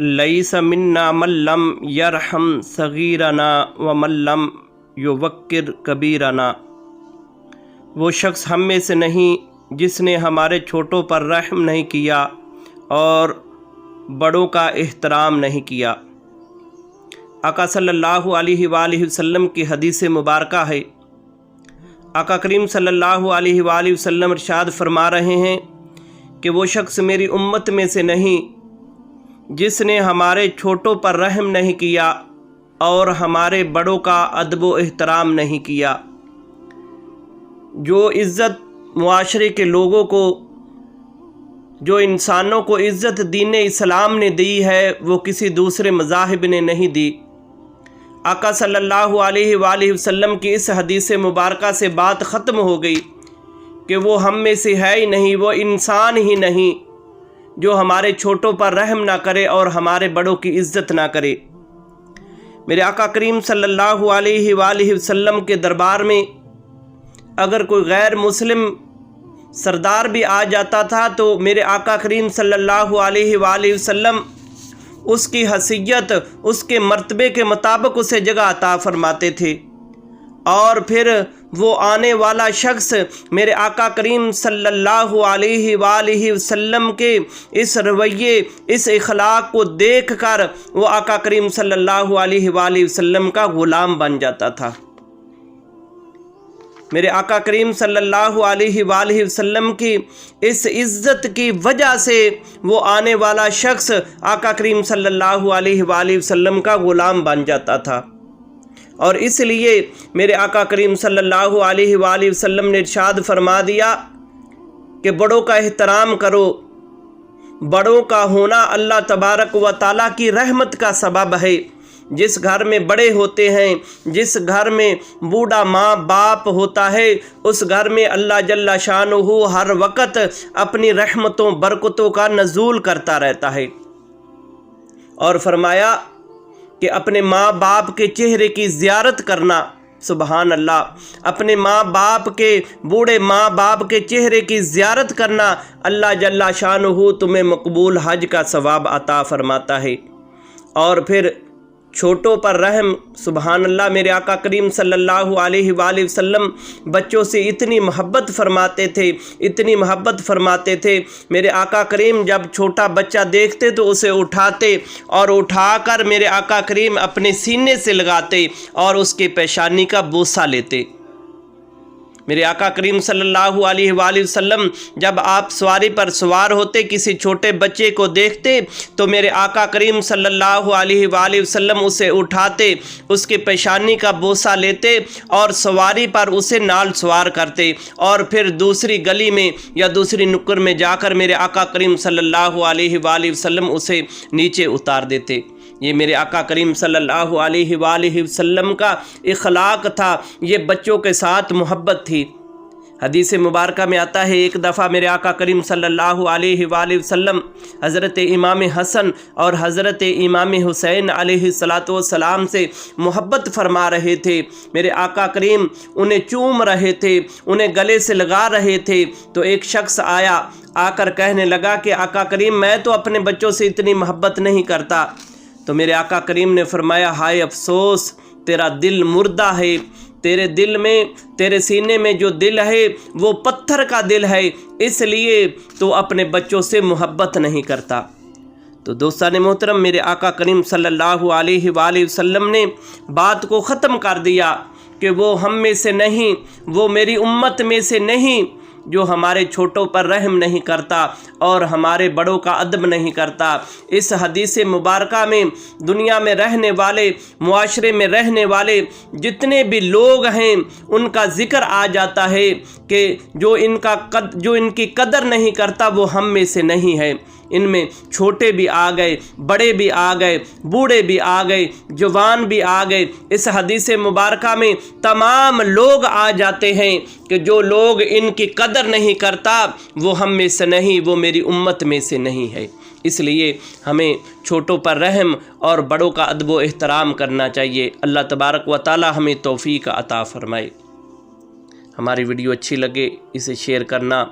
लईस मिन्ना मल्लम यरहम सगीरना व मल्लम युवक्किर कबीरना। वो शख्स हम में से नहीं जिसने हमारे छोटों पर रहम नहीं किया और बड़ों का एहतराम नहीं किया। आका सल्लल्लाहु अलैहि वसल्लम की हदीस मुबारका है। आका करीम सल्लल्लाहु अलैहि वसल्लम इरशाद फरमा रहे हैं कि वो शख्स मेरी उम्मत में से नहीं जिसने हमारे छोटों पर रहम नहीं किया और हमारे बड़ों का अदब व एहतराम नहीं किया। जो इज़्ज़त मुआशरे के लोगों को, जो इंसानों को इज़्ज़त दीन इस्लाम ने दी है, वो किसी दूसरे मज़ाहिब ने नहीं दी। आका सल्लल्लाहु अलैहि वसल्लम की इस हदीस मुबारका से बात ख़त्म हो गई कि वो हम में से है ही नहीं, वो इंसान ही नहीं जो हमारे छोटों पर रहम ना करे और हमारे बड़ों की इज़्ज़त ना करे। मेरे आका करीम सल्लल्लाहु अलैहि वसल्लम के दरबार में अगर कोई गैर मुस्लिम सरदार भी आ जाता था तो मेरे आका करीम सल्लल्लाहु अलैहि वसल्लम उसकी हैसियत, उसके मर्तबे के मुताबिक उसे जगह अता फरमाते थे। और फिर वो आने वाला शख्स मेरे आका करीम सल्लल्लाहु अलैहि वसल्लम के इस रवैये, इस इखलाक को देख कर वो आका करीम सल्लल्लाहु अलैहि वसल्लम का ग़ुलाम बन जाता था। मेरे आका करीम सल्लल्लाहु अलैहि वसल्लम की इस इज़्ज़त की वजह से वो आने वाला शख्स आका करीम सल्लल्लाहु अलैहि वसल्लम का ग़ुलाम बन जाता था। और इसलिए मेरे आका करीम सल्लल्लाहु अलैहि वसल्लम ने इरशाद फरमा दिया कि बड़ों का एहतराम करो। बड़ों का होना अल्लाह तबारक व तआला की रहमत का सबब है। जिस घर में बड़े होते हैं, जिस घर में बूढ़ा माँ बाप होता है, उस घर में अल्लाह जल्ला शानुहु हर वक़्त अपनी रहमतों बरकतों का नज़ूल करता रहता है। और फरमाया कि अपने माँ बाप के चेहरे की ज़ियारत करना, सुबहान अल्लाह, अपने माँ बाप के, बूढ़े माँ बाप के चेहरे की ज़ियारत करना अल्लाह जल्ला शानुहु तुम्हें मकबूल हज का सवाब अता फरमाता है। और फिर छोटों पर रहम, सुबहान अल्लाह, मेरे आका करीम सल्लल्लाहु अलैहि वसल्लम बच्चों से इतनी मोहब्बत फरमाते थे, इतनी मोहब्बत फरमाते थे। मेरे आका करीम जब छोटा बच्चा देखते तो उसे उठाते और उठाकर मेरे आका करीम अपने सीने से लगाते और उसके पेशानी का बोसा लेते। मेरे आका करीम सल्लल्लाहु अलैहि वसल्लम जब आप सवारी पर सवार होते, किसी छोटे बच्चे को देखते तो मेरे आका करीम सल्लल्लाहु अलैहि वसल्लम उसे उठाते, उसके पेशानी का बोसा लेते और सवारी पर उसे नाल सवार करते और फिर दूसरी गली में या दूसरी नुक्कड़ में जाकर मेरे आका करीम सल्लल्लाहु अलैहि वसल्लम उसे नीचे उतार देते। ये मेरे आका करीम सल्लल्लाहु अलैहि वसल्लम का इखलाक था, ये बच्चों के साथ मोहब्बत थी। हदीस मुबारका में आता है एक दफ़ा मेरे आका करीम सल्लल्लाहु अलैहि वसल्लम हज़रत इमाम हसन और हज़रत इमाम हुसैन अलैहिस्सलातु वस्सलाम से मोहब्बत फरमा रहे थे। मेरे आका करीम उन्हें चूम रहे थे, उन्हें गले से लगा रहे थे। तो एक शख्स आया, आकर कहने लगा कि आका करीम मैं तो अपने बच्चों से इतनी मोहब्बत नहीं करता। तो मेरे आका करीम ने फरमाया, हाय अफसोस, तेरा दिल मुर्दा है, तेरे दिल में, तेरे सीने में जो दिल है वो पत्थर का दिल है, इसलिए तो अपने बच्चों से मोहब्बत नहीं करता। तो दोस्तान मोहतरम, मेरे आका करीम सल्लल्लाहु अलैहि वसल्लम ने बात को ख़त्म कर दिया कि वो हम में से नहीं, वो मेरी उम्मत में से नहीं जो हमारे छोटों पर रहम नहीं करता और हमारे बड़ों का अदब नहीं करता। इस हदीस मुबारका में दुनिया में रहने वाले, मुआशरे में रहने वाले जितने भी लोग हैं उनका ज़िक्र आ जाता है कि जो इनकी कदर नहीं करता वो हम में से नहीं है। इनमें छोटे भी आ गए, बड़े भी आ गए, बूढ़े भी आ गए, जवान भी आ गए। इस हदीस मुबारका में तमाम लोग आ जाते हैं कि जो लोग इनकी कदर नहीं करता वो हम में से नहीं, वो मेरी उम्मत में से नहीं है। इसलिए हमें छोटों पर रहम और बड़ों का अदब व एहतराम करना चाहिए। अल्लाह तबारक व तआला हमें तौफीक अता फरमाए। हमारी वीडियो अच्छी लगे इसे शेयर करना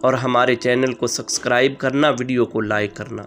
और हमारे चैनल को सब्सक्राइब करना, वीडियो को लाइक करना।